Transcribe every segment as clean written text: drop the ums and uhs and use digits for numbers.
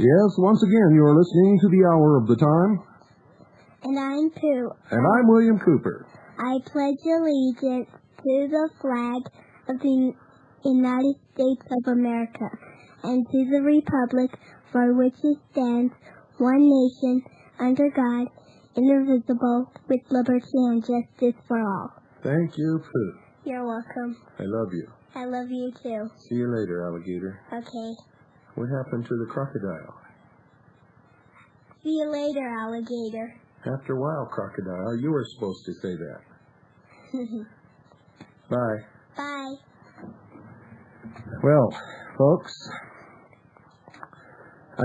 Yes, once again, you are listening to the Hour of the Time. And I'm Pooh. And I'm William Cooper. I pledge allegiance to the flag of the United States of America and to the republic for which it stands, one nation, under God, indivisible, with liberty and justice for all. Thank you, Pooh. You're welcome. I love you. I love you too. See you later, alligator. Okay. What happened to the crocodile? See you later, alligator. After a while, crocodile. You were supposed to say that. Bye. Bye. Well, folks, I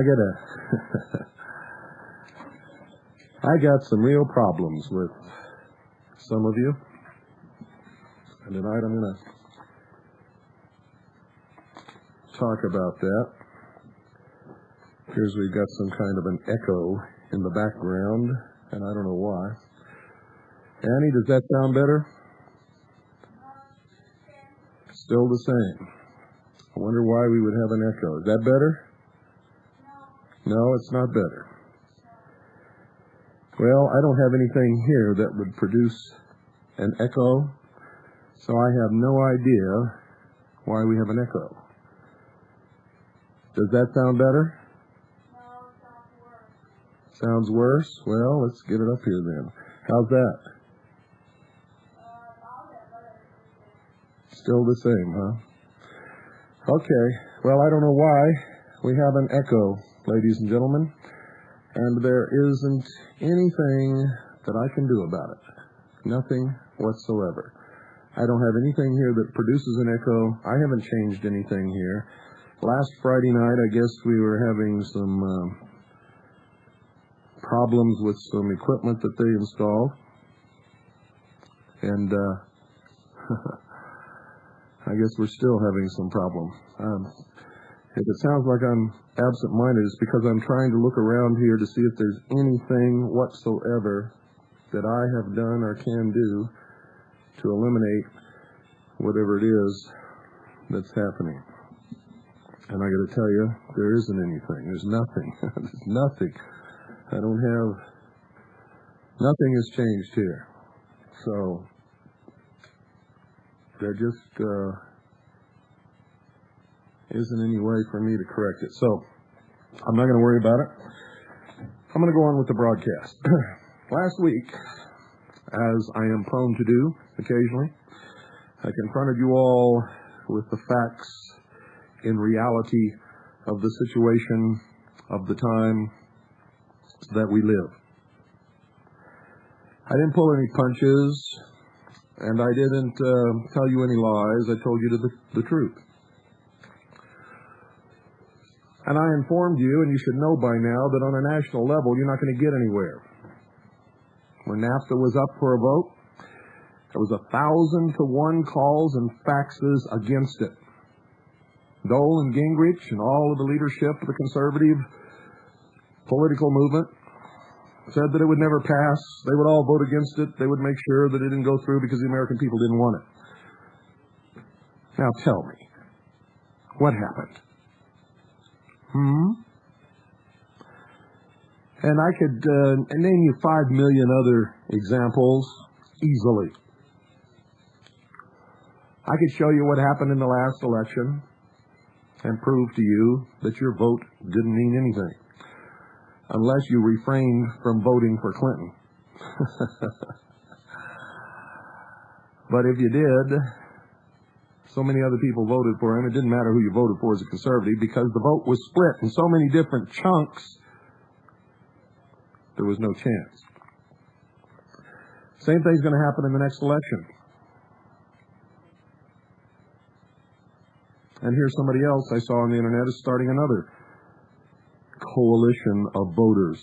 got some real problems with some of you. And tonight I'm going to talk about that. Here's we've got some kind of an echo in the background, and I don't know why. Annie, does that sound better? Still the same. I wonder why we would have an echo. Is that better? No, it's not better. Well, I don't have anything here that would produce an echo, so I have no idea why we have an echo. Does that sound better? No, it sounds worse. Sounds worse? Well, let's get it up here then. How's that? Still the same, huh? Okay. Well, I don't know why we have an echo, ladies and gentlemen, and there isn't anything that I can do about it. Nothing whatsoever. I don't have anything here that produces an echo. I haven't changed anything here. Last Friday night, I guess we were having some problems with some equipment that they installed. And I guess we're still having some problems. If it sounds like I'm absent-minded, it's because I'm trying to look around here to see if there's anything whatsoever that I have done or can do to eliminate whatever it is that's happening. And I got to tell you, there isn't anything. There's nothing. There's nothing. I don't have... Nothing has changed here. So, there just isn't any way for me to correct it. So, I'm not going to worry about it. I'm going to go on with the broadcast. Last week, as I am prone to do occasionally, I confronted you all with the facts in reality of the situation of the time that we live. I didn't pull any punches, and I didn't tell you any lies. I told you the truth. And I informed you, and you should know by now, that on a national level, you're not going to get anywhere. When NAFTA was up for a vote, there was 1,000 to 1 calls and faxes against it. Dole and Gingrich and all of the leadership of the conservative political movement said that it would never pass. They would all vote against it. They would make sure that it didn't go through because the American people didn't want it. Now tell me, what happened? And I could name you 5 million other examples easily. I could show you what happened in the last election and prove to you that your vote didn't mean anything unless you refrained from voting for Clinton. But if you did, so many other people voted for him, it didn't matter who you voted for as a conservative because the vote was split in so many different chunks, there was no chance. Same thing's going to happen in the next election. And here's somebody else I saw on the internet is starting another coalition of voters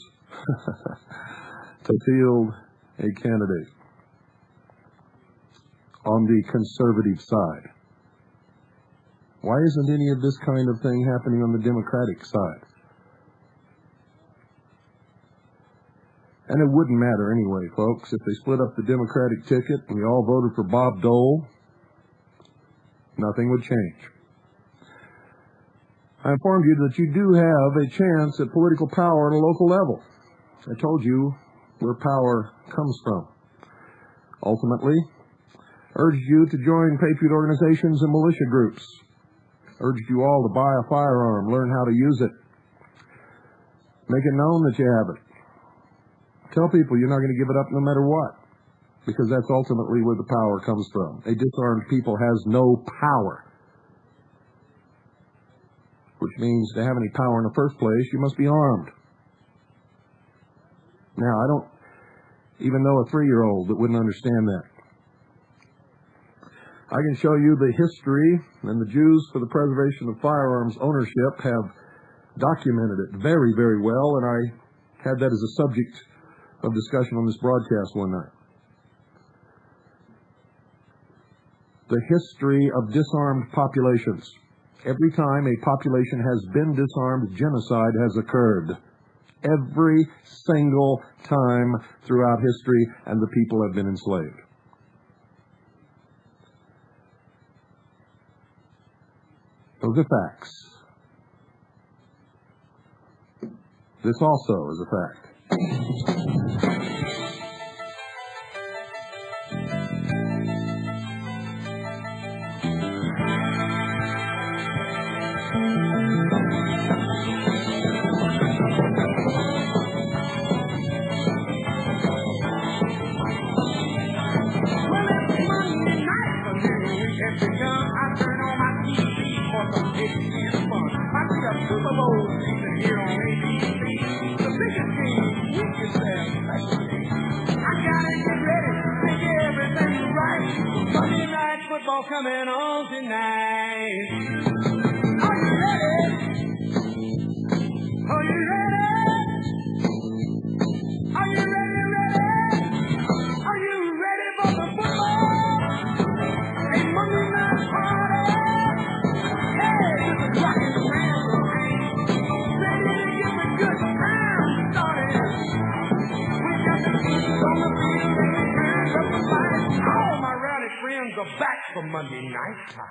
to field a candidate on the conservative side. Why isn't any of this kind of thing happening on the Democratic side? And it wouldn't matter anyway, folks. If they split up the Democratic ticket and we all voted for Bob Dole, nothing would change. I informed you that you do have a chance at political power at a local level. I told you where power comes from. Ultimately, urged you to join patriot organizations and militia groups. Urged you all to buy a firearm, learn how to use it. Make it known that you have it. Tell people you're not going to give it up no matter what, because that's ultimately where the power comes from. A disarmed people has no power, which means to have any power in the first place, you must be armed. Now, I don't even know a 3-year-old that wouldn't understand that. I can show you the history, and the Jews for the Preservation of Firearms Ownership have documented it very, very well, and I had that as a subject of discussion on this broadcast one night. The history of disarmed populations. Every time a population has been disarmed, genocide has occurred. Every single time throughout history, and the people have been enslaved. Those are facts. This also is a fact. Coming on tonight. Are you ready? Are you ready? Are you ready? Are you ready for the football? A Monday night party. Hey, this is rockin' around. Ready to get the good time started. We got the beats on the field and we turned up the lights. All my rowdy friends are back for Monday night time.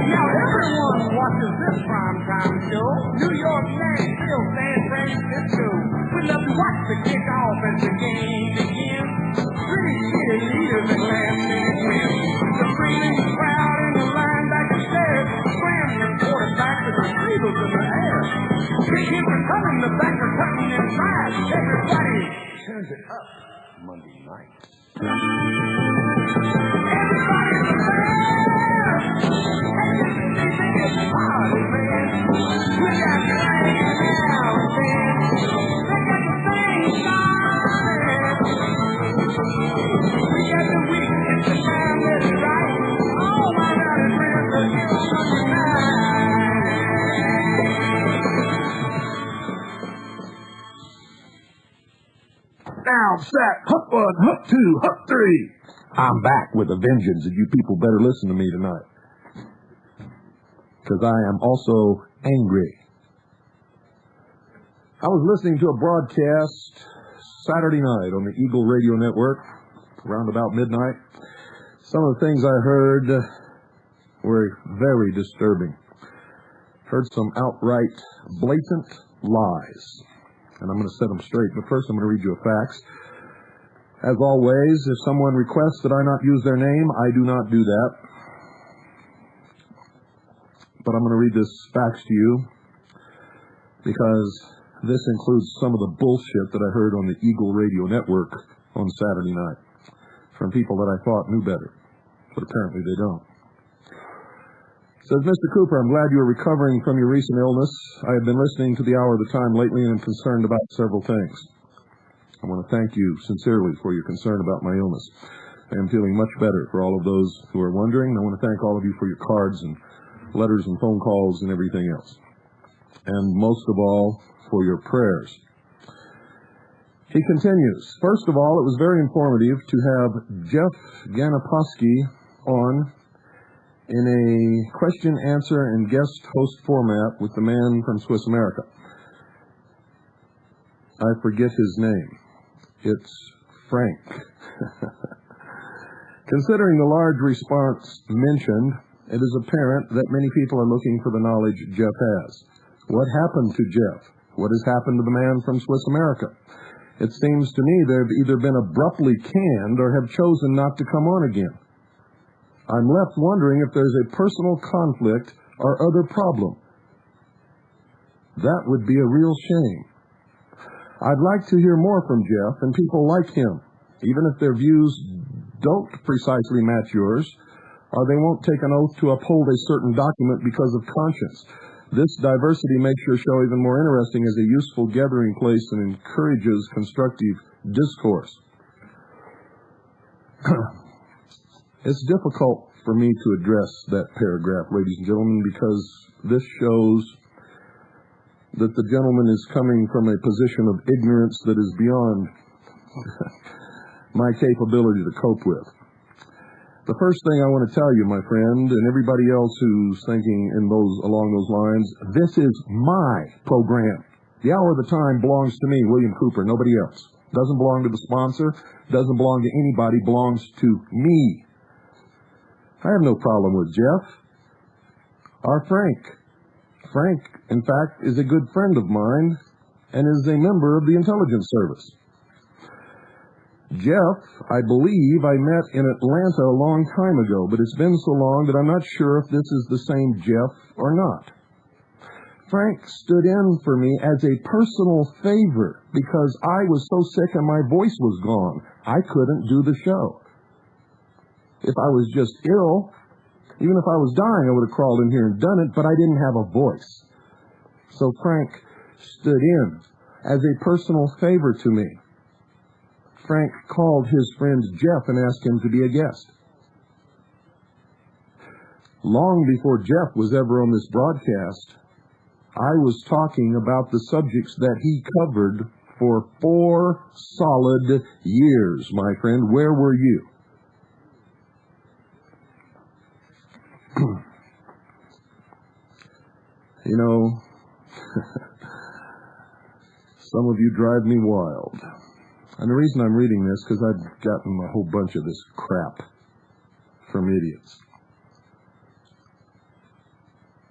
Now everyone watches this primetime show. New York, Nashville, San Francisco. We love to watch the kickoff as the game begins. Pretty cheerleaders and last-minute wins. The screaming crowd and the linebacker stairs. Scrambling quarterback with the retrievers in the air. Big hits are coming, the back are cutting inside. Everybody turns it up Monday night. Everybody's there. It's a party, man. We got to hang out, man. They got the thing started. We got the week, it's the time that's right. All my rowdy friends are here on Monday night. Now, set, hook 1, hook 2, hook 3. I'm back with a vengeance, and you people better listen to me tonight. Because I am also angry. I was listening to a broadcast Saturday night on the Eagle Radio Network, around about midnight. Some of the things I heard were very disturbing. Heard some outright blatant lies. And I'm going to set them straight. But first I'm going to read you a fax. As always, if someone requests that I not use their name, I do not do that. But I'm going to read this fax to you because this includes some of the bullshit that I heard on the Eagle Radio Network on Saturday night from people that I thought knew better, but apparently they don't. It says, Mr. Cooper, I'm glad you are recovering from your recent illness. I have been listening to the Hour of the Time lately and am concerned about several things. I want to thank you sincerely for your concern about my illness. I am feeling much better for all of those who are wondering. I want to thank all of you for your cards and letters and phone calls and everything else. And most of all, for your prayers. He continues, first of all, it was very informative to have Jeff Ganoposki on in a question, answer, and guest host format with the man from Swiss America. I forget his name. It's Frank. Considering the large response mentioned, it is apparent that many people are looking for the knowledge Jeff has. What happened to Jeff? What has happened to the man from Swiss America? It seems to me they've either been abruptly canned or have chosen not to come on again. I'm left wondering if there's a personal conflict or other problem. That would be a real shame. I'd like to hear more from Jeff and people like him, even if their views don't precisely match yours, or they won't take an oath to uphold a certain document because of conscience. This diversity makes your show even more interesting as a useful gathering place and encourages constructive discourse. It's difficult for me to address that paragraph, ladies and gentlemen, because this shows that the gentleman is coming from a position of ignorance that is beyond my capability to cope with. The first thing I want to tell you, my friend, and everybody else who's thinking along those lines, this is my program. The Hour of the Time belongs to me, William Cooper, nobody else. Doesn't belong to the sponsor, doesn't belong to anybody, belongs to me. I have no problem with Jeff or Frank. Frank, in fact, is a good friend of mine and is a member of the intelligence service. Jeff, I believe I met in Atlanta a long time ago, but it's been so long that I'm not sure if this is the same Jeff or not. Frank stood in for me as a personal favor because I was so sick and my voice was gone. I couldn't do the show. If I was just ill, even if I was dying, I would have crawled in here and done it, but I didn't have a voice. So Frank stood in as a personal favor to me. Frank called his friend Jeff and asked him to be a guest. Long before Jeff was ever on this broadcast, I was talking about the subjects that he covered for 4 solid years, my friend. Where were you? You know, some of you drive me wild. And the reason I'm reading this, because I've gotten a whole bunch of this crap from idiots.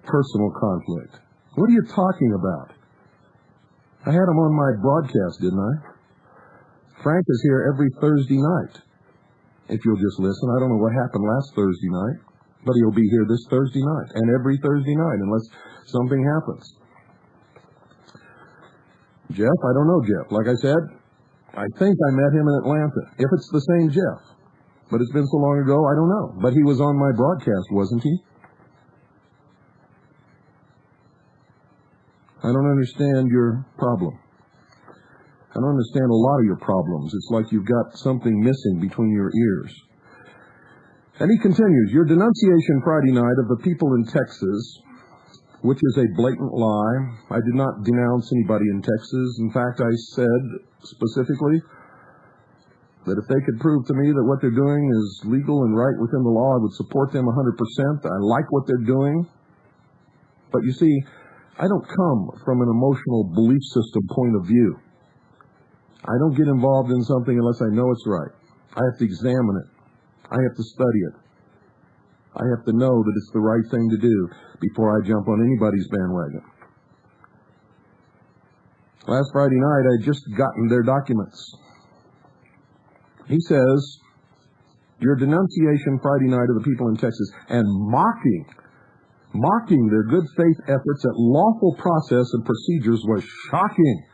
Personal conflict. What are you talking about? I had him on my broadcast, didn't I? Frank is here every Thursday night. If you'll just listen, I don't know what happened last Thursday night, but he'll be here this Thursday night and every Thursday night unless something happens. Jeff, I don't know Jeff. Like I said, I think I met him in Atlanta. If it's the same Jeff, but it's been so long ago, I don't know. But he was on my broadcast, wasn't he? I don't understand your problem. I don't understand a lot of your problems. It's like you've got something missing between your ears. And he continues, your denunciation Friday night of the people in Texas, which is a blatant lie. I did not denounce anybody in Texas. In fact, I said specifically that if they could prove to me that what they're doing is legal and right within the law, I would support them 100%. I like what they're doing. But you see, I don't come from an emotional belief system point of view. I don't get involved in something unless I know it's right. I have to examine it. I have to study it. I have to know that it's the right thing to do before I jump on anybody's bandwagon. Last Friday night, I had just gotten their documents. He says, your denunciation Friday night of the people in Texas and mocking their good faith efforts at lawful process and procedures was shocking.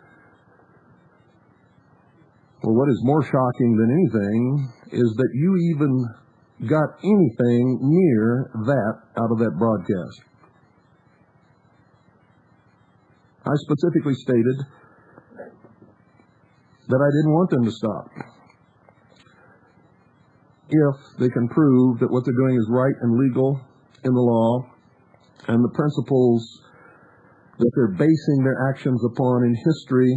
Well, what is more shocking than anything is that you even got anything near that out of that broadcast. I specifically stated that I didn't want them to stop if they can prove that what they're doing is right and legal in the law, and the principles that they're basing their actions upon in history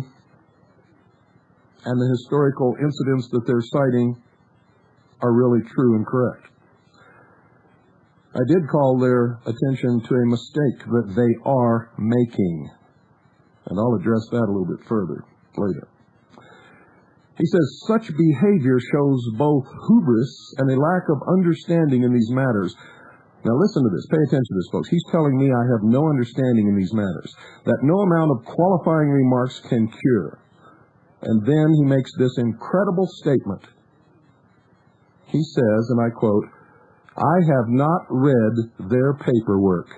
and the historical incidents that they're citing are really true and correct. I did call their attention to a mistake that they are making, and I'll address that a little bit further later. He says, such behavior shows both hubris and a lack of understanding in these matters. Now listen to this. Pay attention to this, folks. He's telling me I have no understanding in these matters, that no amount of qualifying remarks can cure. And then he makes this incredible statement. He says, and I quote, I have not read their paperwork.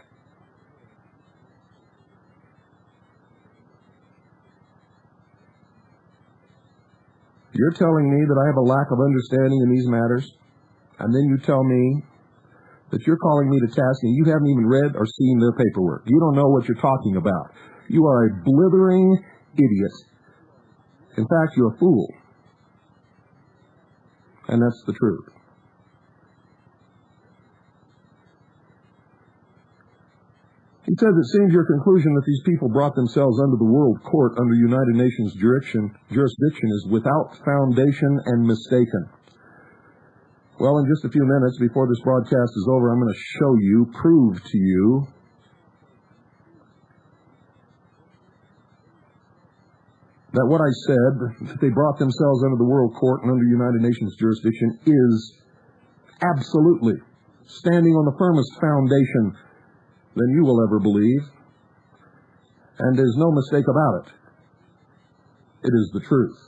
You're telling me that I have a lack of understanding in these matters, and then you tell me that you're calling me to task and you haven't even read or seen their paperwork. You don't know what you're talking about. You are a blithering idiot. In fact, you're a fool. And that's the truth. He says it seems your conclusion that these people brought themselves under the World Court under United Nations jurisdiction is without foundation and mistaken. Well, in just a few minutes before this broadcast is over, I'm going to show you, prove to you, that what I said, that they brought themselves under the World Court and under United Nations jurisdiction, is absolutely standing on the firmest foundation than you will ever believe. And there's no mistake about it. It is the truth.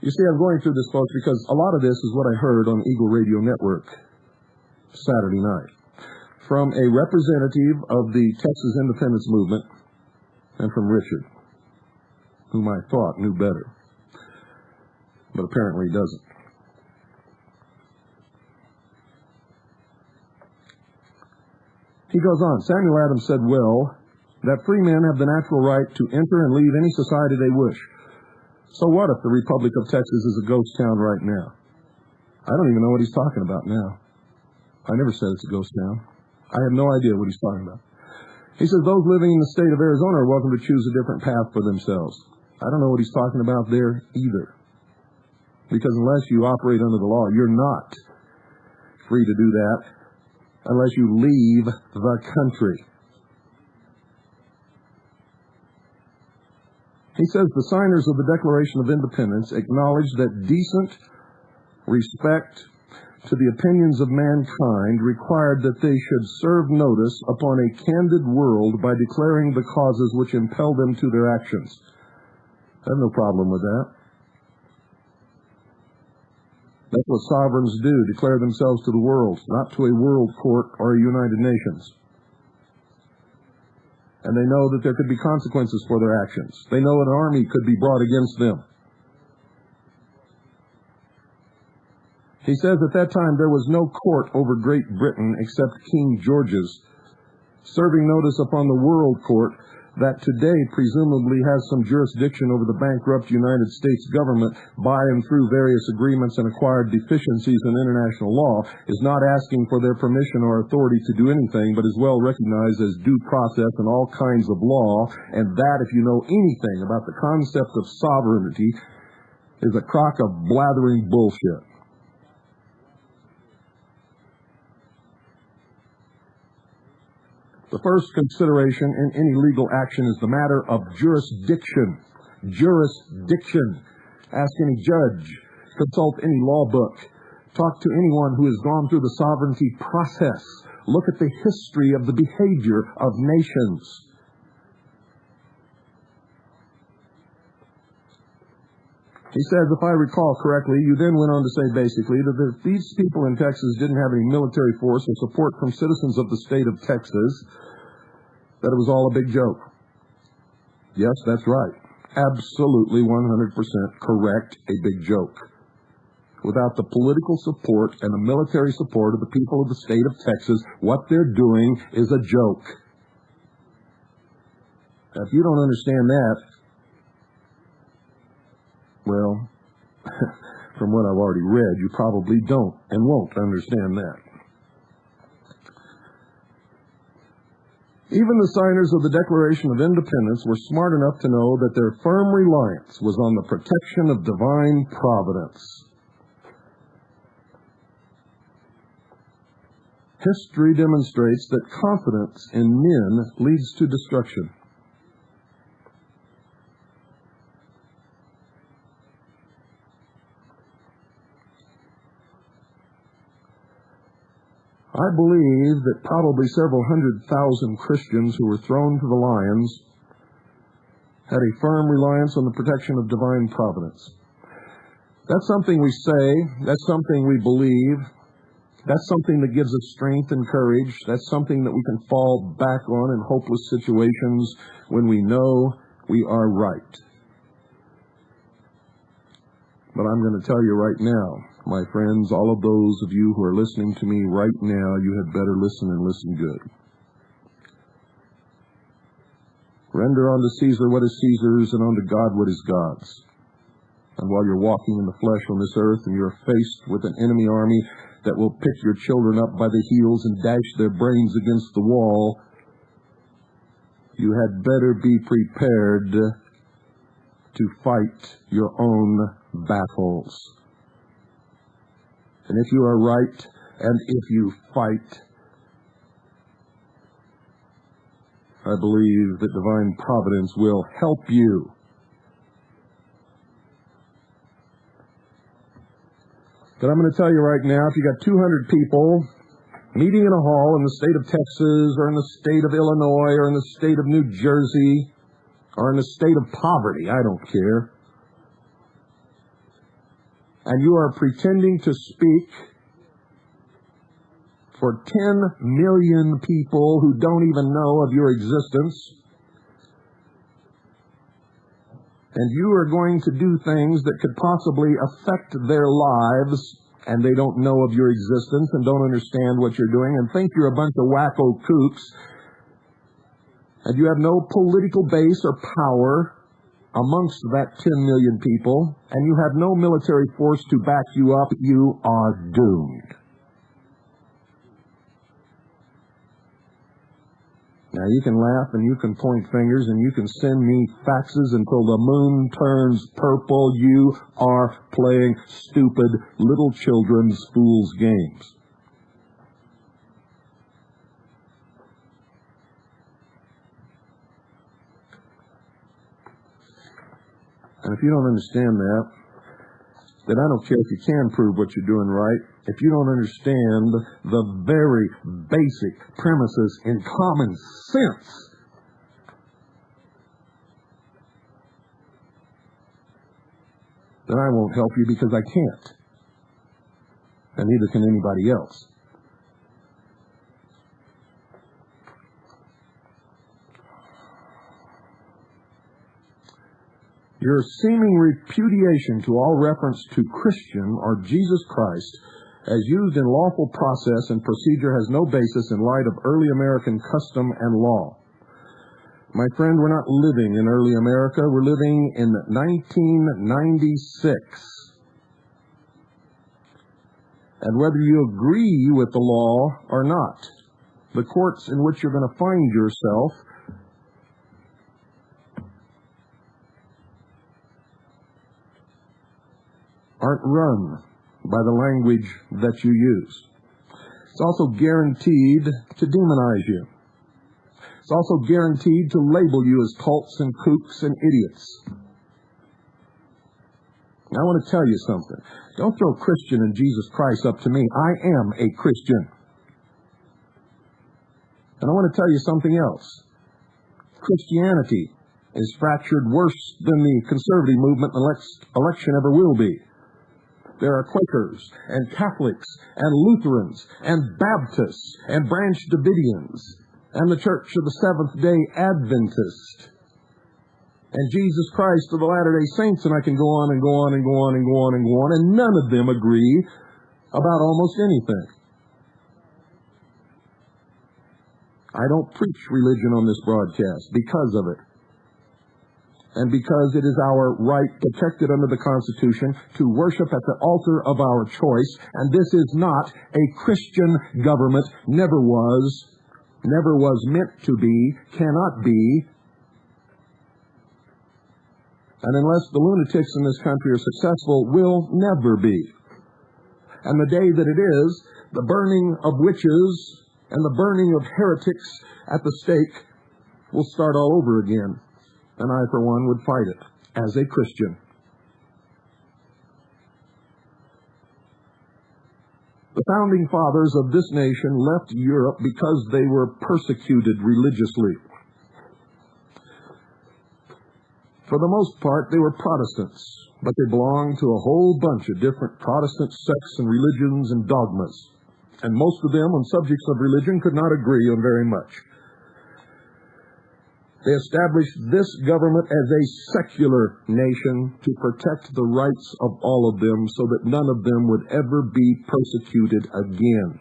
You see, I'm going through this, folks, because a lot of this is what I heard on Eagle Radio Network Saturday night from a representative of the Texas Independence Movement and from Richard, whom I thought knew better, but apparently he doesn't. He goes on, Samuel Adams said, well, that free men have the natural right to enter and leave any society they wish. So what if the Republic of Texas is a ghost town right now? I don't even know what he's talking about now. I never said it's a ghost town. I have no idea what he's talking about. He says those living in the state of Arizona are welcome to choose a different path for themselves. I don't know what he's talking about there either. Because unless you operate under the law, you're not free to do that unless you leave the country. He says the signers of the Declaration of Independence acknowledge that decent respect to the opinions of mankind required that they should serve notice upon a candid world by declaring the causes which impel them to their actions. I have no problem with that. That's what sovereigns do, declare themselves to the world, not to a world court or a United Nations. And they know that there could be consequences for their actions. They know an army could be brought against them. He says at that time there was no court over Great Britain except King George's, serving notice upon the world court that today presumably has some jurisdiction over the bankrupt United States government by and through various agreements and acquired deficiencies in international law, is not asking for their permission or authority to do anything, but is well recognized as due process in all kinds of law, and that, if you know anything about the concept of sovereignty, is a crock of blathering bullshit. The first consideration in any legal action is the matter of jurisdiction. Jurisdiction. Ask any judge. Consult any law book. Talk to anyone who has gone through the sovereignty process. Look at the history of the behavior of nations. He says, if I recall correctly, you then went on to say basically that if these people in Texas didn't have any military force or support from citizens of the state of Texas, that it was all a big joke. Yes, that's right. Absolutely 100% correct, a big joke. Without the political support and the military support of the people of the state of Texas, what they're doing is a joke. Now, if you don't understand that, well, from what I've already read, you probably don't and won't understand that. Even the signers of the Declaration of Independence were smart enough to know that their firm reliance was on the protection of divine providence. History demonstrates that confidence in men leads to destruction. I believe that probably several 100,000 Christians who were thrown to the lions had a firm reliance on the protection of divine providence. That's something we say, that's something we believe, that's something that gives us strength and courage, that's something that we can fall back on in hopeless situations when we know we are right. But I'm going to tell you right now, my friends, all of those of you who are listening to me right now, you had better listen and listen good. Render unto Caesar what is Caesar's, and unto God what is God's. And while you're walking in the flesh on this earth and you're faced with an enemy army that will pick your children up by the heels and dash their brains against the wall, you had better be prepared to fight your own battles. And if you are right, and if you fight, I believe that divine providence will help you. But I'm going to tell you right now, if you got 200 people meeting in a hall in the state of Texas, or in the state of Illinois, or in the state of New Jersey, or in the state of poverty, I don't care, and you are pretending to speak for 10 million people who don't even know of your existence, and you are going to do things that could possibly affect their lives, and they don't know of your existence and don't understand what you're doing and think you're a bunch of wacko kooks, and you have no political base or power amongst that 10 million people, and you have no military force to back you up, you are doomed. Now, you can laugh and you can point fingers and you can send me faxes until the moon turns purple. You are playing stupid little children's fool's games. And if you don't understand that, then I don't care if you can prove what you're doing right. If you don't understand the very basic premises in common sense, then I won't help you because I can't. And neither can anybody else. Your seeming repudiation to all reference to Christian or Jesus Christ as used in lawful process and procedure has no basis in light of early American custom and law. My friend, we're not living in early America. We're living in 1996. And whether you agree with the law or not, the courts in which you're going to find yourself aren't run by the language that you use. It's also guaranteed to demonize you. It's also guaranteed to label you as cults and kooks and idiots. Now, I want to tell you something. Don't throw Christian and Jesus Christ up to me. I am a Christian. And I want to tell you something else. Christianity is fractured worse than the conservative movement election ever will be. There are Quakers and Catholics and Lutherans and Baptists and Branch Davidians and the Church of the Seventh-day Adventist and Jesus Christ of the Latter-day Saints, and I can go on and go on and go on and go on and go on, and none of them agree about almost anything. I don't preach religion on this broadcast because of it. And because it is our right, protected under the Constitution, to worship at the altar of our choice. And this is not a Christian government, never was meant to be, cannot be. And unless the lunatics in this country are successful, will never be. And the day that it is, the burning of witches and the burning of heretics at the stake will start all over again. And I, for one, would fight it as a Christian. The founding fathers of this nation left Europe because they were persecuted religiously. For the most part, they were Protestants, but they belonged to a whole bunch of different Protestant sects and religions and dogmas. And most of them, on subjects of religion, could not agree on very much. They established this government as a secular nation to protect the rights of all of them so that none of them would ever be persecuted again.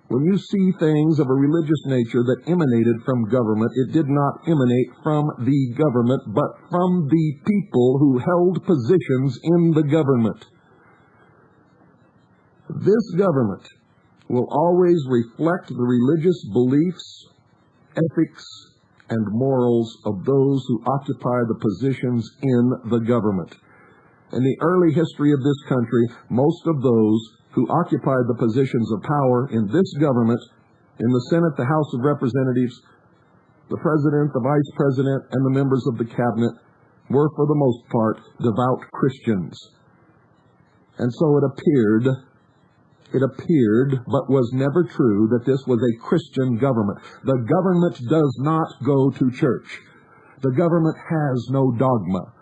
When you see things of a religious nature that emanated from government, it did not emanate from the government, but from the people who held positions in the government. This government will always reflect the religious beliefs, ethics, and morals of those who occupy the positions in the government. In the early history of this country, most of those who occupied the positions of power in this government, in the Senate, the House of Representatives, the President, the Vice President, and the members of the Cabinet, were for the most part devout Christians. And so it appeared, but was never true, that this was a Christian government. The government does not go to church. The government has no dogma.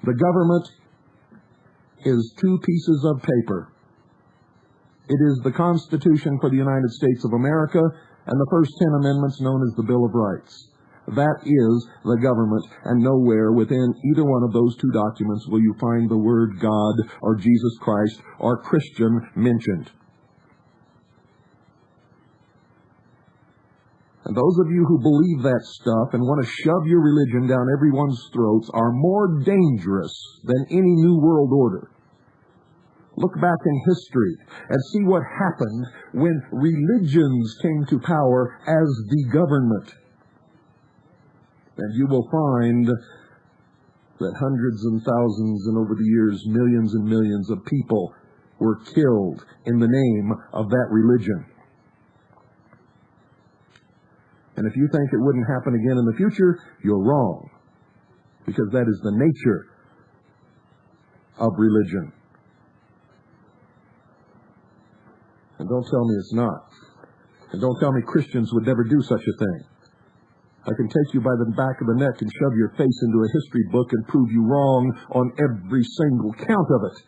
The government is two pieces of paper. It is the Constitution for the United States of America and the first 10 amendments known as the Bill of Rights. That is the government, and nowhere within either one of those two documents will you find the word God or Jesus Christ or Christian mentioned. And those of you who believe that stuff and want to shove your religion down everyone's throats are more dangerous than any New World Order. Look back in history and see what happened when religions came to power as the government. And you will find that hundreds and thousands and over the years millions and millions of people were killed in the name of that religion. And if you think it wouldn't happen again in the future, you're wrong. Because that is the nature of religion. And don't tell me it's not. And don't tell me Christians would never do such a thing. I can take you by the back of the neck and shove your face into a history book and prove you wrong on every single count of it.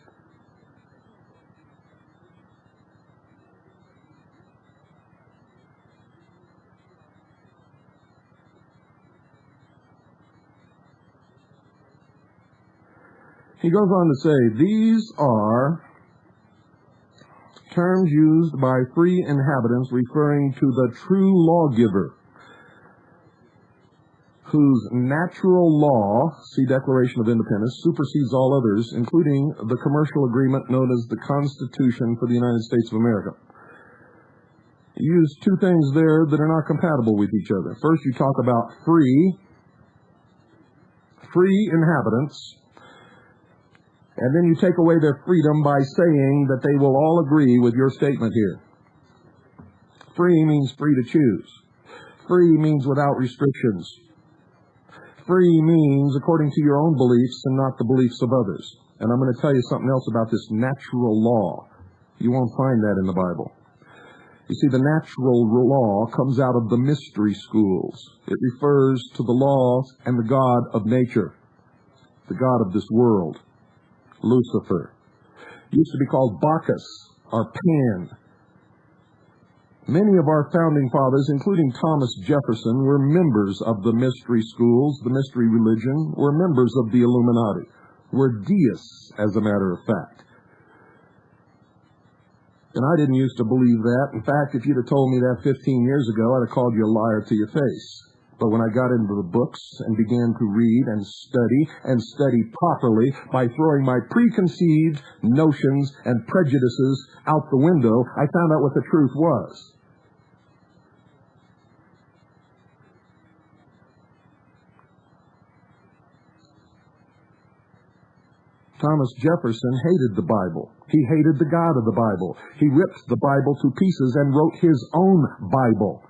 He goes on to say, these are terms used by free inhabitants referring to the true lawgiver, whose natural law, see Declaration of Independence, supersedes all others, including the commercial agreement known as the Constitution for the United States of America. You use two things there that are not compatible with each other. First, you talk about free inhabitants, and then you take away their freedom by saying that they will all agree with your statement here. Free means free to choose. Free means without restrictions. Free means according to your own beliefs and not the beliefs of others. And I'm going to tell you something else about this natural law. You won't find that in the Bible. You see, the natural law comes out of the mystery schools. It refers to the law and the God of nature, the God of this world, Lucifer. It used to be called Bacchus or Pan. Many of our founding fathers, including Thomas Jefferson, were members of the mystery schools, the mystery religion, were members of the Illuminati, were deists, as a matter of fact. And I didn't used to believe that. In fact, if you'd have told me that 15 years ago, I'd have called you a liar to your face. But when I got into the books and began to read and study properly by throwing my preconceived notions and prejudices out the window, I found out what the truth was. Thomas Jefferson hated the Bible. He hated the God of the Bible. He ripped the Bible to pieces and wrote his own Bible.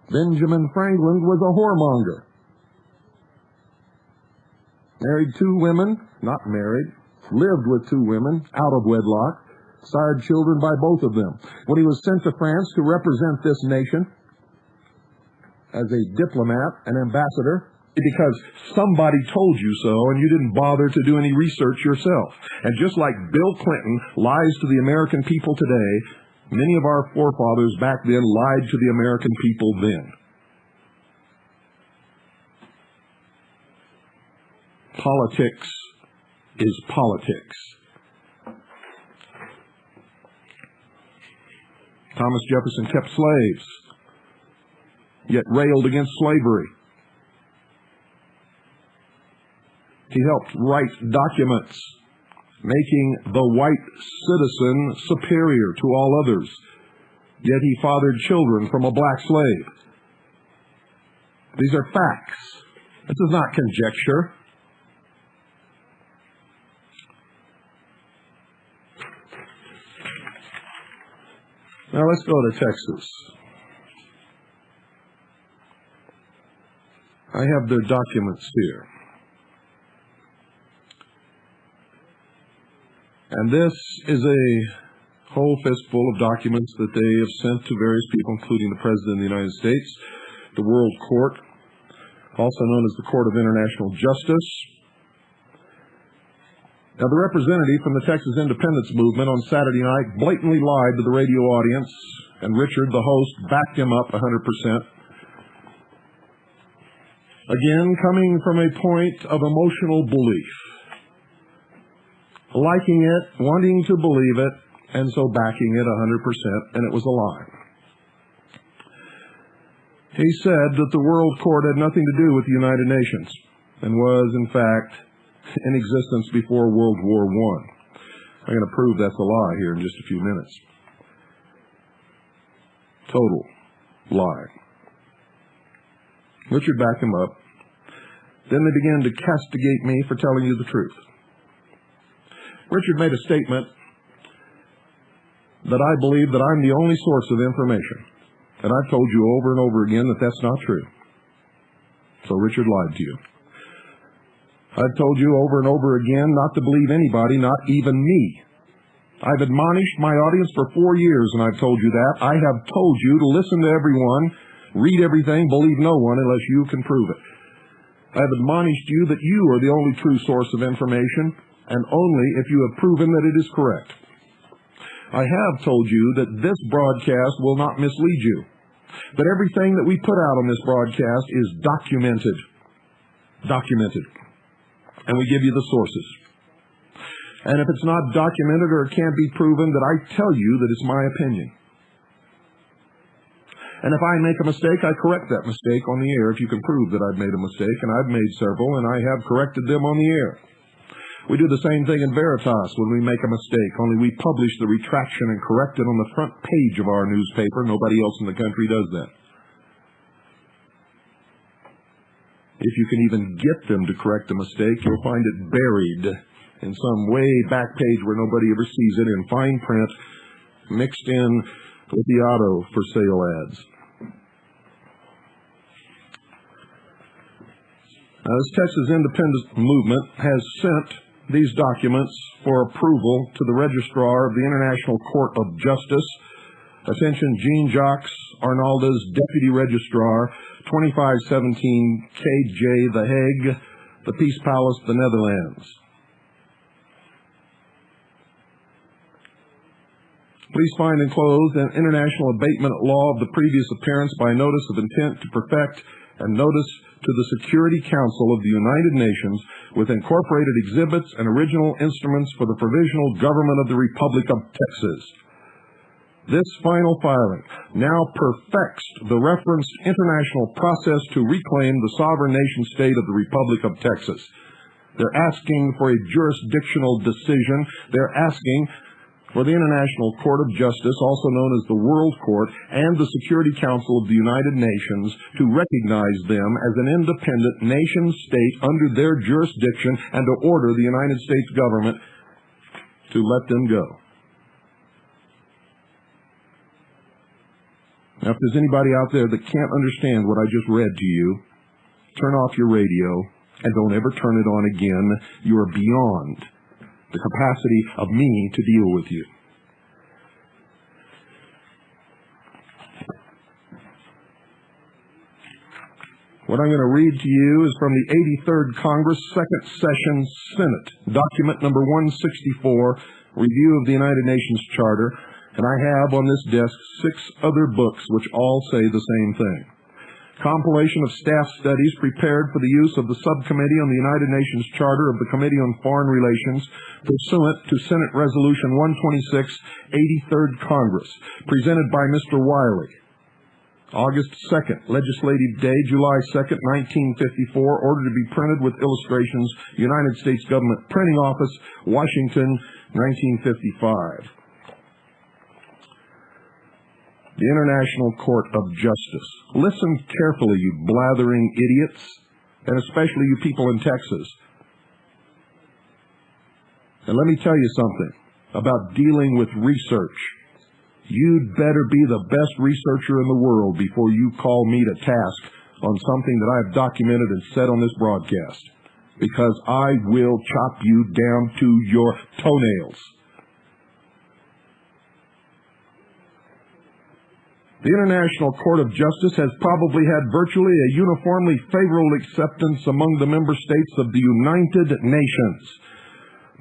Benjamin Franklin was a whoremonger. Married 2 women, not married, lived with 2 women, out of wedlock, sired children by both of them. When he was sent to France to represent this nation as a diplomat, an ambassador, because somebody told you so and you didn't bother to do any research yourself. And just like Bill Clinton lies to the American people today, many of our forefathers back then lied to the American people then. Politics is politics. Thomas Jefferson kept slaves, yet railed against slavery. He helped write documents making the white citizen superior to all others, yet he fathered children from a black slave. These are facts. This is not conjecture. Now let's go to Texas. I have their documents here. And this is a whole fistful of documents that they have sent to various people, including the President of the United States, the World Court, also known as the Court of International Justice. Now, the representative from the Texas Independence Movement on Saturday night blatantly lied to the radio audience, and Richard, the host, backed him up 100%. Again, coming from a point of emotional belief. Liking it, wanting to believe it, and so backing it 100%, and it was a lie. He said that the World Court had nothing to do with the United Nations, and was, in fact, in existence before World War I. I'm going to prove that's a lie here in just a few minutes. Total lie. Richard backed him up. Then they began to castigate me for telling you the truth. Richard made a statement that I believe that I'm the only source of information. And I've told you over and over again that that's not true. So Richard lied to you. I've told you over and over again not to believe anybody, not even me. I've admonished my audience for 4 years, and I've told you that. I have told you to listen to everyone, read everything, believe no one unless you can prove it. I have admonished you that you are the only true source of information, and only if you have proven that it is correct. I have told you that this broadcast will not mislead you, that everything that we put out on this broadcast is documented. Documented. And we give you the sources. And if it's not documented or it can't be proven, that I tell you that it's my opinion. And if I make a mistake, I correct that mistake on the air if you can prove that I've made a mistake, and I've made several, and I have corrected them on the air. We do the same thing in Veritas when we make a mistake, only we publish the retraction and correct it on the front page of our newspaper. Nobody else in the country does that. If you can even get them to correct a mistake, you'll find it buried in some way back page where nobody ever sees it in fine print, mixed in with the auto for sale ads. Now, this Texas Independence Movement has sent these documents for approval to the Registrar of the International Court of Justice. Attention, Jean-Jacques Arnaldes, Deputy Registrar, 2517 KJ, The Hague, the Peace Palace, the Netherlands. Please find enclosed an international abatement law of the previous appearance by notice of intent to perfect and notice to the Security Council of the United Nations with incorporated exhibits and original instruments for the provisional government of the Republic of Texas. This final filing now perfects the referenced international process to reclaim the sovereign nation state of the Republic of Texas. They're asking for a jurisdictional decision. They're asking for the International Court of Justice, also known as the World Court, and the Security Council of the United Nations to recognize them as an independent nation-state under their jurisdiction and to order the United States government to let them go. Now, if there's anybody out there that can't understand what I just read to you, turn off your radio and don't ever turn it on again. You are beyond the capacity of me to deal with you. What I'm going to read to you is from the 83rd Congress, Second Session, Senate, document number 164, Review of the United Nations Charter, and I have on this desk 6 other books which all say the same thing. Compilation of staff studies prepared for the use of the Subcommittee on the United Nations Charter of the Committee on Foreign Relations pursuant to Senate Resolution 126, 83rd Congress, presented by Mr. Wiley. August 2nd, Legislative Day, July 2nd, 1954, ordered to be printed with illustrations, United States Government Printing Office, Washington, 1955. The International Court of Justice. Listen carefully, you blathering idiots, and especially you people in Texas. And let me tell you something about dealing with research. You'd better be the best researcher in the world before you call me to task on something that I've documented and said on this broadcast, because I will chop you down to your toenails. The International Court of Justice has probably had virtually a uniformly favorable acceptance among the member states of the United Nations.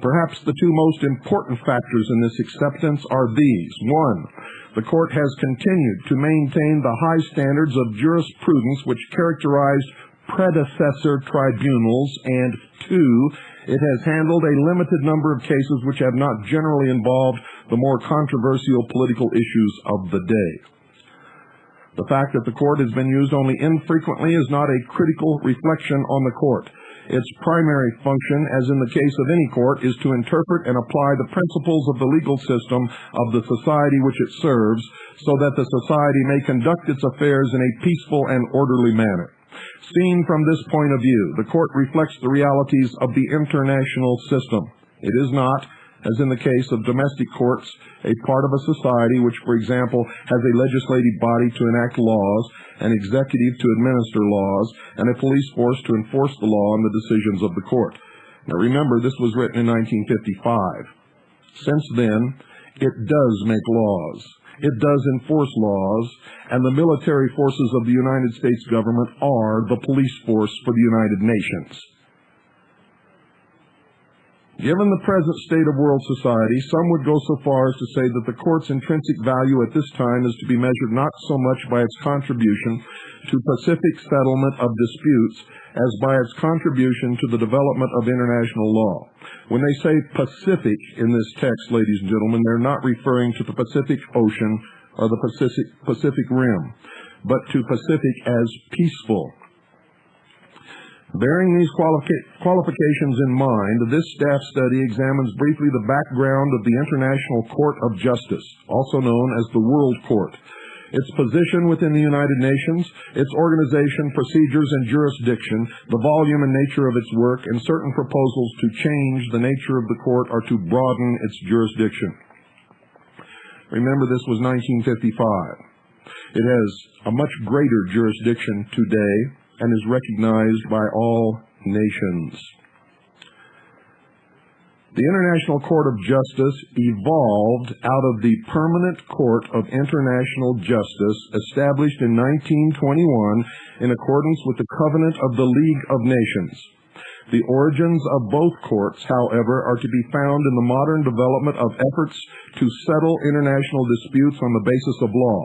Perhaps the 2 most important factors in this acceptance are these. 1, the Court has continued to maintain the high standards of jurisprudence which characterized predecessor tribunals, and 2, it has handled a limited number of cases which have not generally involved the more controversial political issues of the day. The fact that the court has been used only infrequently is not a critical reflection on the court. Its primary function, as in the case of any court, is to interpret and apply the principles of the legal system of the society which it serves, so that the society may conduct its affairs in a peaceful and orderly manner. Seen from this point of view, the court reflects the realities of the international system. It is not, as in the case of domestic courts, a part of a society which, for example, has a legislative body to enact laws, an executive to administer laws, and a police force to enforce the law and the decisions of the court. Now remember, this was written in 1955. Since then, it does make laws. It does enforce laws, and the military forces of the United States government are the police force for the United Nations. Given the present state of world society, some would go so far as to say that the court's intrinsic value at this time is to be measured not so much by its contribution to pacific settlement of disputes as by its contribution to the development of international law. When they say Pacific in this text, ladies and gentlemen, they're not referring to the Pacific Ocean or the Pacific Rim, but to Pacific as peaceful. Bearing these qualifications in mind, this staff study examines briefly the background of the International Court of Justice, also known as the World Court, its position within the United Nations, its organization, procedures, and jurisdiction, the volume and nature of its work, and certain proposals to change the nature of the court or to broaden its jurisdiction. Remember, this was 1955. It has a much greater jurisdiction today and is recognized by all nations. The International Court of Justice evolved out of the Permanent Court of International Justice established in 1921 in accordance with the Covenant of the League of Nations. The origins of both courts, however, are to be found in the modern development of efforts to settle international disputes on the basis of law.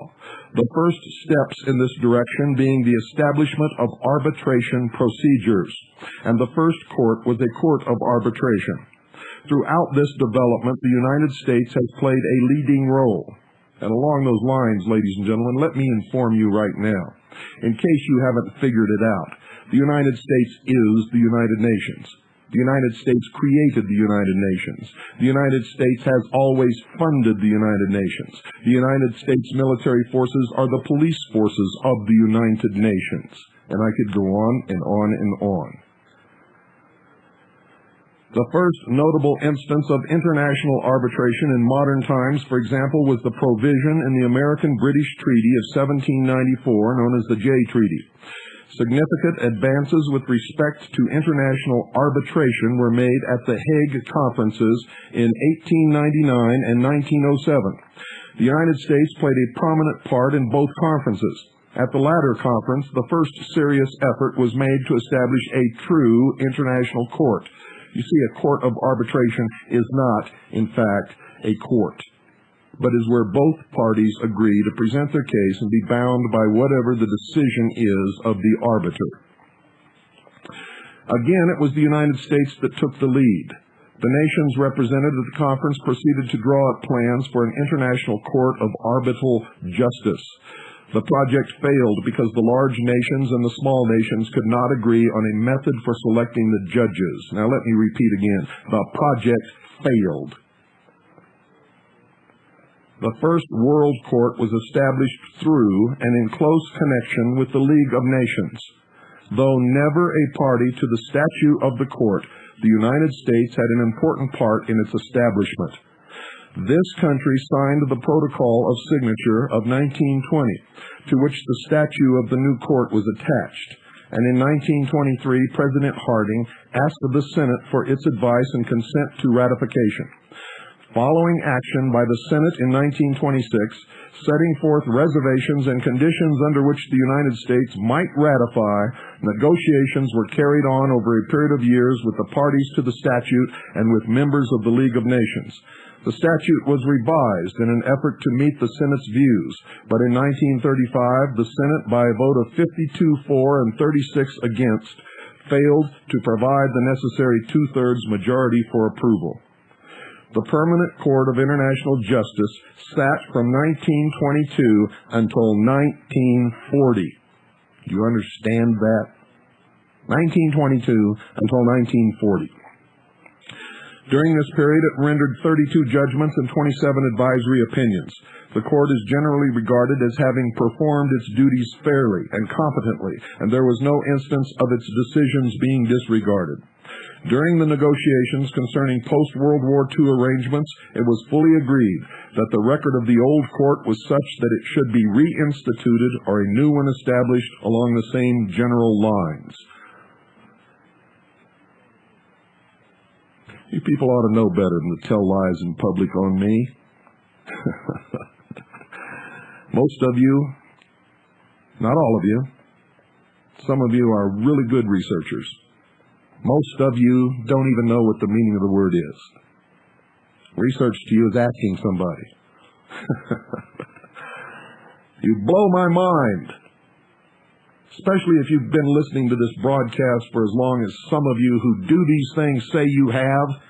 The first steps in this direction being the establishment of arbitration procedures, and the first court was a court of arbitration. Throughout this development, the United States has played a leading role. And along those lines, ladies and gentlemen, let me inform you right now, in case you haven't figured it out, the United States is the United Nations. The United States created the United Nations. The United States has always funded the United Nations. The United States military forces are the police forces of the United Nations. And I could go on and on and on. The first notable instance of international arbitration in modern times, for example, was the provision in the American-British Treaty of 1794, known as the Jay Treaty. Significant advances with respect to international arbitration were made at the Hague Conferences in 1899 and 1907. The United States played a prominent part in both conferences. At the latter conference, the first serious effort was made to establish a true international court. You see, a court of arbitration is not, in fact, a court, but is where both parties agree to present their case and be bound by whatever the decision is of the arbiter. Again, it was the United States that took the lead. The nations represented at the conference proceeded to draw up plans for an international court of arbitral justice. The project failed because the large nations and the small nations could not agree on a method for selecting the judges. Now let me repeat again. The project failed. The first World Court was established through and in close connection with the League of Nations. Though never a party to the statute of the court, the United States had an important part in its establishment. This country signed the Protocol of Signature of 1920, to which the statute of the new court was attached. And in 1923, President Harding asked the Senate for its advice and consent to ratification. Following action by the Senate in 1926, setting forth reservations and conditions under which the United States might ratify, negotiations were carried on over a period of years with the parties to the statute and with members of the League of Nations. The statute was revised in an effort to meet the Senate's views, but in 1935, the Senate, by a vote of 52 for and 36 against, failed to provide the necessary two-thirds majority for approval. The Permanent Court of International Justice sat from 1922 until 1940. Do you understand that? 1922 until 1940. During this period, it rendered 32 judgments and 27 advisory opinions. The court is generally regarded as having performed its duties fairly and competently, and there was no instance of its decisions being disregarded. During the negotiations concerning post-World War II arrangements, it was fully agreed that the record of the old court was such that it should be reinstituted or a new one established along the same general lines. You people ought to know better than to tell lies in public on me. Most of you, not all of you, some of you are really good researchers. Most of you don't even know what the meaning of the word is. Research to you is asking somebody. You blow my mind. Especially if you've been listening to this broadcast for as long as some of you who do these things say you have.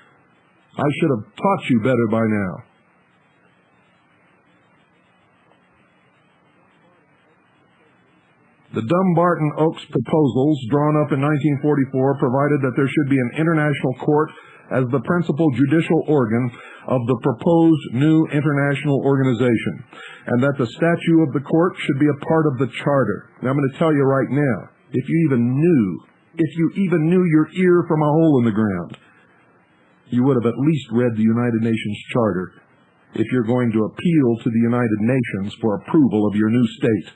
I should have taught you better by now. The Dumbarton-Oaks proposals, drawn up in 1944, provided that there should be an international court as the principal judicial organ of the proposed new international organization, and that the statute of the court should be a part of the charter. Now, I'm going to tell you right now, if you even knew your ear from a hole in the ground, you would have at least read the United Nations Charter if you're going to appeal to the United Nations for approval of your new state.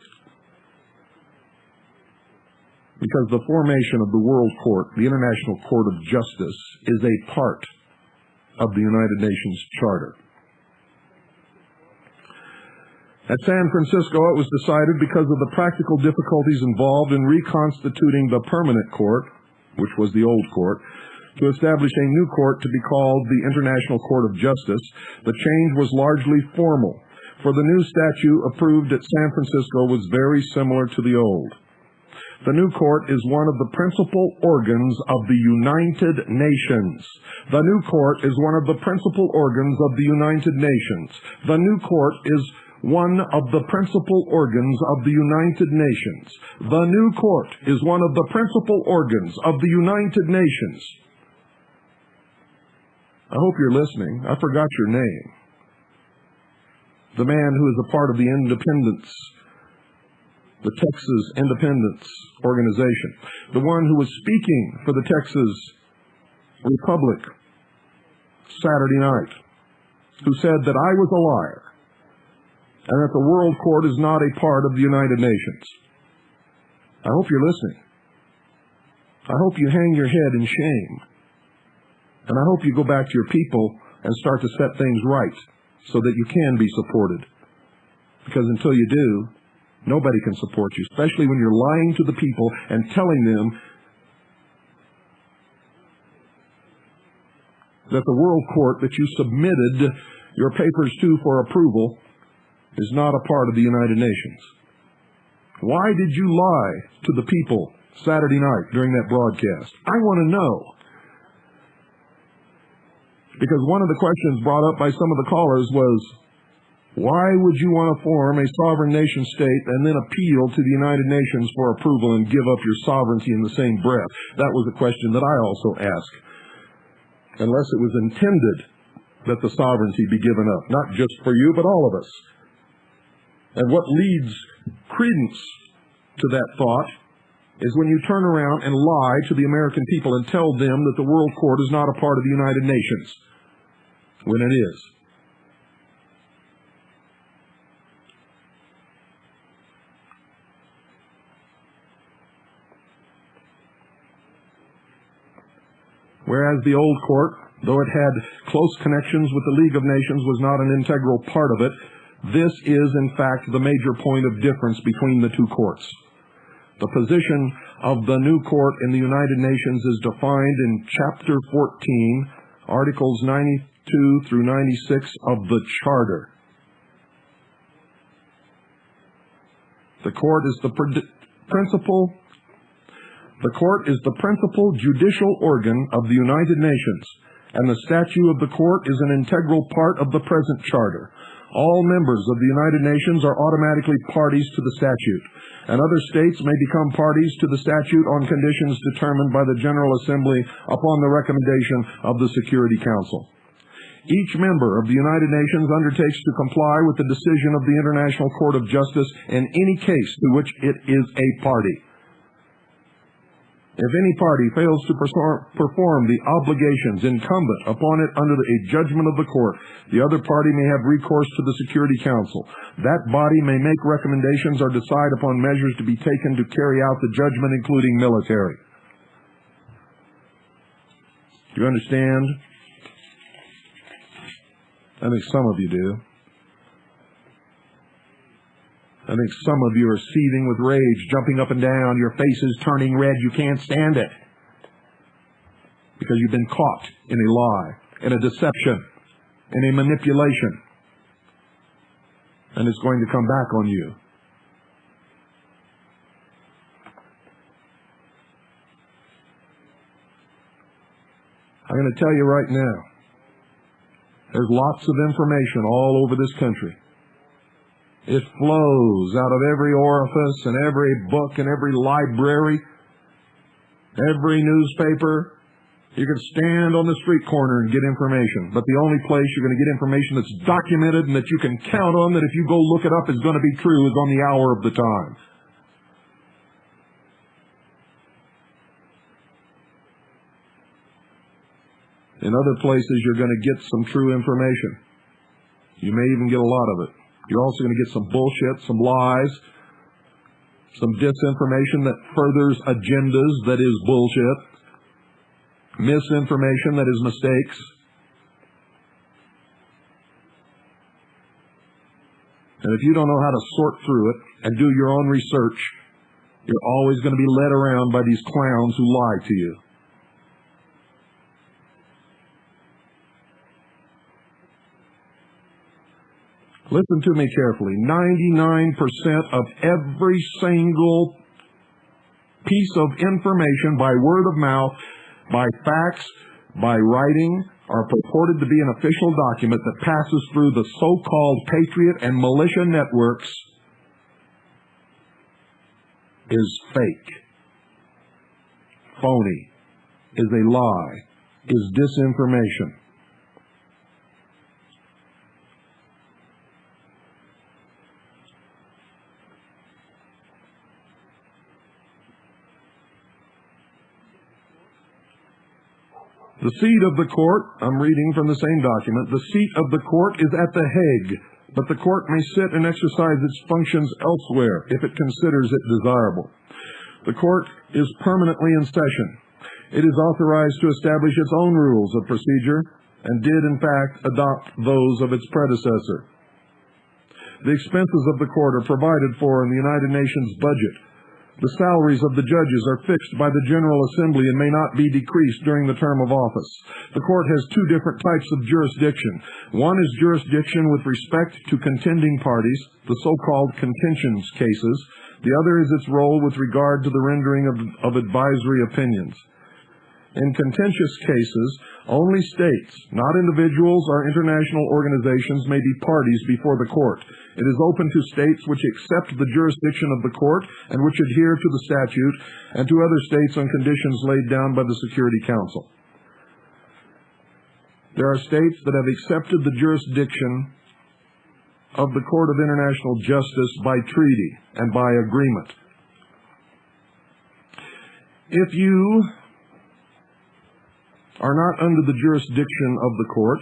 Because the formation of the World Court, the International Court of Justice, is a part of the United Nations Charter. At San Francisco, it was decided, because of the practical difficulties involved in reconstituting the permanent court, which was the old court, to establish a new court to be called the International Court of Justice. The change was largely formal, for the new statute approved at San Francisco was very similar to the old. The new court is one of the principal organs of the United Nations. The new court is one of the principal organs of the United Nations. The new court is one of the principal organs of the United Nations. The new court is one of the principal organs of the United Nations. I hope you're listening. I forgot your name. The man who is a part of the Texas Independence Organization. The one who was speaking for the Texas Republic Saturday night, who said that I was a liar and that the World Court is not a part of the United Nations. I hope you're listening. I hope you hang your head in shame. And I hope you go back to your people and start to set things right so that you can be supported. Because until you do, nobody can support you, especially when you're lying to the people and telling them that the World Court that you submitted your papers to for approval is not a part of the United Nations. Why did you lie to the people Saturday night during that broadcast? I want to know. Because one of the questions brought up by some of the callers was, why would you want to form a sovereign nation state and then appeal to the United Nations for approval and give up your sovereignty in the same breath? That was a question that I also asked. Unless it was intended that the sovereignty be given up, not just for you, but all of us. And what leads credence to that thought is when you turn around and lie to the American people and tell them that the World Court is not a part of the United Nations, when it is. Whereas the old court, though it had close connections with the League of Nations, was not an integral part of it, this is, in fact, the major point of difference between the two courts. The position of the new court in the United Nations is defined in Chapter 14, Articles 92 through 96 of the Charter. The court is the principal judicial organ of the United Nations, and the statute of the court is an integral part of the present charter. All members of the United Nations are automatically parties to the statute, and other states may become parties to the statute on conditions determined by the General Assembly upon the recommendation of the Security Council. Each member of the United Nations undertakes to comply with the decision of the International Court of Justice in any case to which it is a party. If any party fails to perform the obligations incumbent upon it under a judgment of the court, the other party may have recourse to the Security Council. That body may make recommendations or decide upon measures to be taken to carry out the judgment, including military. Do you understand? I think some of you do. I think some of you are seething with rage, jumping up and down, your faces turning red. You can't stand it. Because you've been caught in a lie, in a deception, in a manipulation. And it's going to come back on you. I'm going to tell you right now, there's lots of information all over this country. It flows out of every orifice and every book and every library, every newspaper. You can stand on the street corner and get information, but the only place you're going to get information that's documented and that you can count on that if you go look it up is going to be true is on the hour of the time. In other places, you're going to get some true information. You may even get a lot of it. You're also going to get some bullshit, some lies, some disinformation that furthers agendas that is bullshit, misinformation that is mistakes. And if you don't know how to sort through it and do your own research, you're always going to be led around by these clowns who lie to you. Listen to me carefully. 99% of every single piece of information by word of mouth, by fax, by writing, are purported to be an official document that passes through the so-called patriot and militia networks is fake, phony, is a lie, is disinformation. The seat of the court, I'm reading from the same document, the seat of the court is at The Hague, but the court may sit and exercise its functions elsewhere if it considers it desirable. The court is permanently in session. It is authorized to establish its own rules of procedure and did, in fact, adopt those of its predecessor. The expenses of the court are provided for in the United Nations budget. The salaries of the judges are fixed by the General Assembly and may not be decreased during the term of office. The court has two different types of jurisdiction. One is jurisdiction with respect to contending parties, the so-called contentions cases. The other is its role with regard to the rendering of advisory opinions. In contentious cases, only states, not individuals or international organizations, may be parties before the court. It is open to states which accept the jurisdiction of the court and which adhere to the statute, and to other states on conditions laid down by the Security Council. There are states that have accepted the jurisdiction of the Court of International Justice by treaty and by agreement. If you are not under the jurisdiction of the court,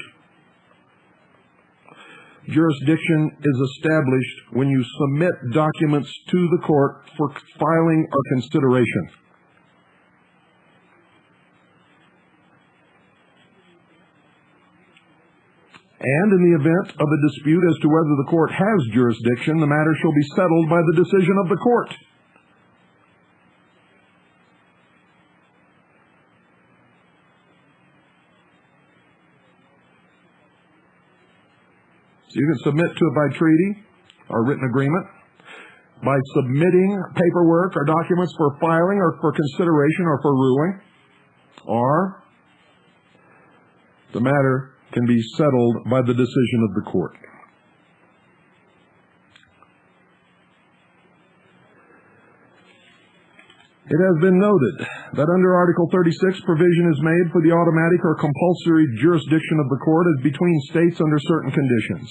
jurisdiction is established when you submit documents to the court for filing or consideration. And in the event of a dispute as to whether the court has jurisdiction, the matter shall be settled by the decision of the court. So you can submit to it by treaty or written agreement, by submitting paperwork or documents for filing or for consideration or for ruling, or the matter can be settled by the decision of the court. It has been noted that under Article 36, provision is made for the automatic or compulsory jurisdiction of the court as between states under certain conditions.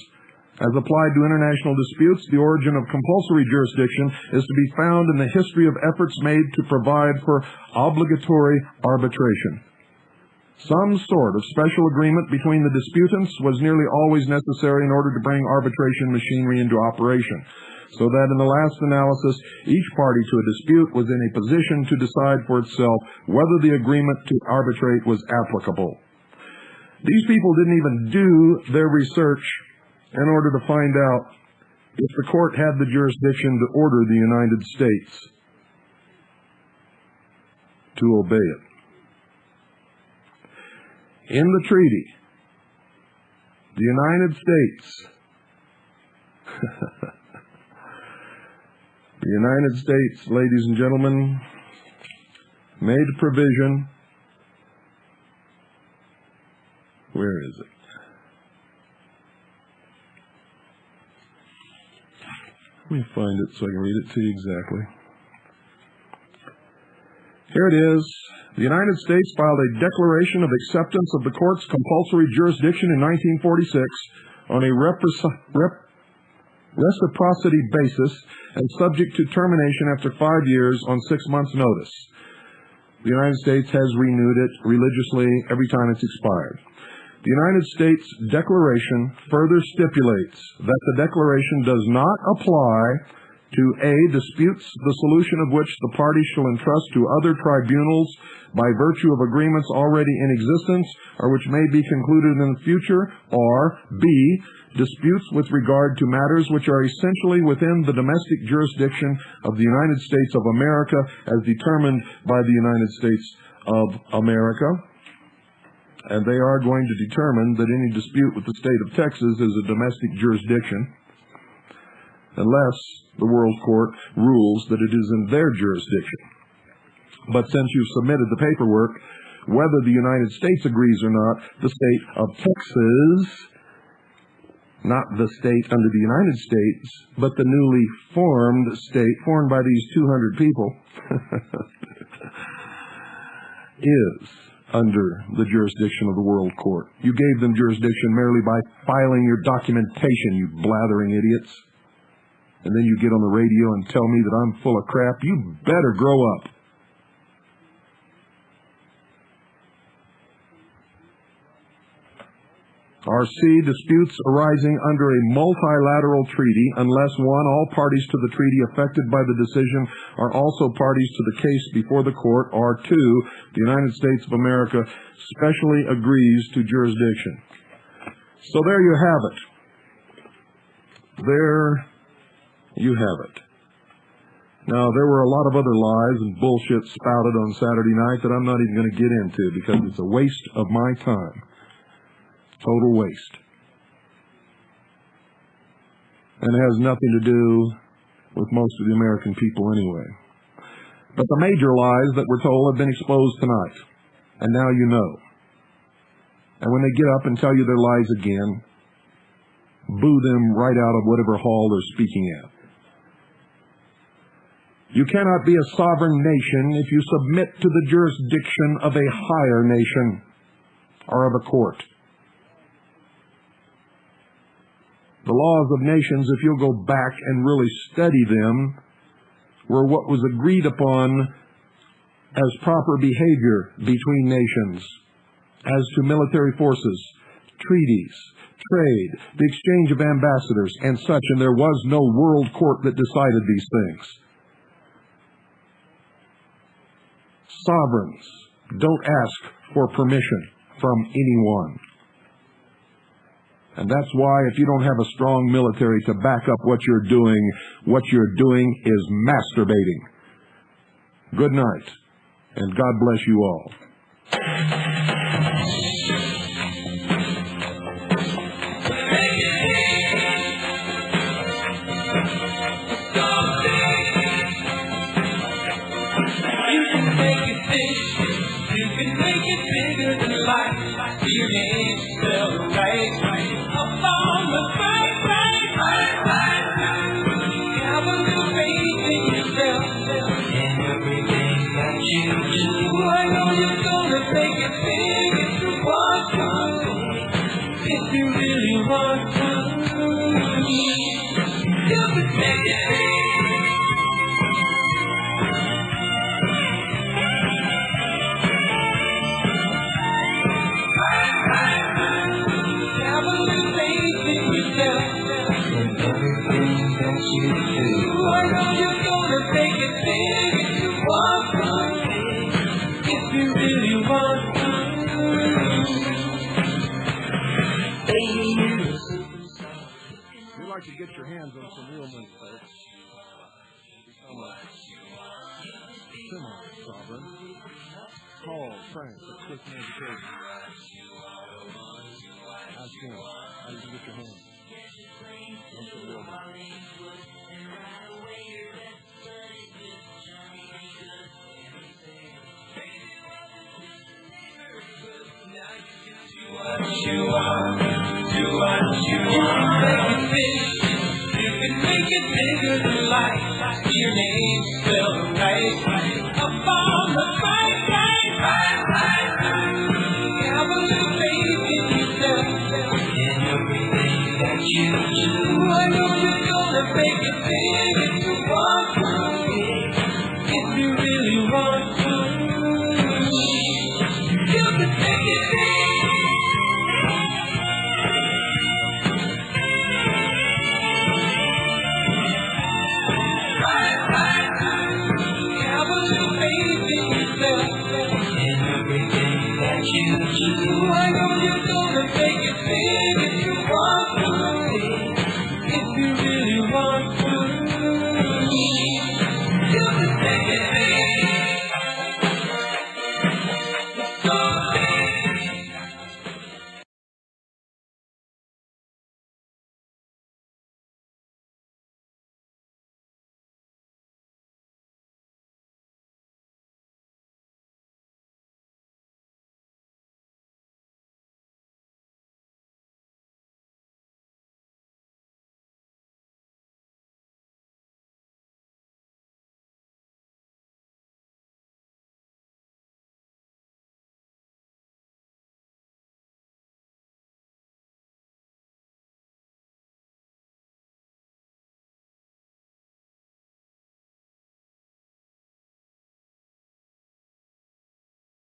As applied to international disputes, the origin of compulsory jurisdiction is to be found in the history of efforts made to provide for obligatory arbitration. Some sort of special agreement between the disputants was nearly always necessary in order to bring arbitration machinery into operation, so that in the last analysis, each party to a dispute was in a position to decide for itself whether the agreement to arbitrate was applicable. These people didn't even do their research in order to find out if the court had the jurisdiction to order the United States to obey it. In the treaty, the United States the United States, ladies and gentlemen, made provision. Where is it? Let me find it so I can read it to you exactly. Here it is. The United States filed a declaration of acceptance of the court's compulsory jurisdiction in 1946 on a reciprocity basis and subject to termination after 5 years on 6 months' notice. The United States has renewed it religiously every time it's expired. The United States Declaration further stipulates that the declaration does not apply to A, disputes the solution of which the parties shall entrust to other tribunals by virtue of agreements already in existence or which may be concluded in the future, or B, disputes with regard to matters which are essentially within the domestic jurisdiction of the United States of America as determined by the United States of America. And they are going to determine that any dispute with the state of Texas is a domestic jurisdiction unless the World Court rules that it is in their jurisdiction. But since you've submitted the paperwork, whether the United States agrees or not, the state of Texas, not the state under the United States, but the newly formed state, formed by these 200 people, is under the jurisdiction of the World Court. You gave them jurisdiction merely by filing your documentation, you blathering idiots. And then you get on the radio and tell me that I'm full of crap. You better grow up. R.C. Disputes arising under a multilateral treaty, unless one, all parties to the treaty affected by the decision are also parties to the case before the court, or two, the United States of America specially agrees to jurisdiction. So there you have it. There you have it. Now, there were a lot of other lies and bullshit spouted on Saturday night that I'm not even going to get into because it's a waste of my time. Total waste. And it has nothing to do with most of the American people anyway. But the major lies that we're told have been exposed tonight. And now you know. And when they get up and tell you their lies again, boo them right out of whatever hall they're speaking at. You cannot be a sovereign nation if you submit to the jurisdiction of a higher nation or of a court. The laws of nations, if you'll go back and really study them, were what was agreed upon as proper behavior between nations, as to military forces, treaties, trade, the exchange of ambassadors, and such, and there was no world court that decided these things. Sovereigns don't ask for permission from anyone. And that's why if you don't have a strong military to back up what you're doing is masturbating. Good night, and God bless you all. To get your hands on some real money, folks. Become a semi-sovereign. Call Frank at Christian Education. Ask him how you can get your hands on some real money. You can make it bigger than life. Your name spelled right.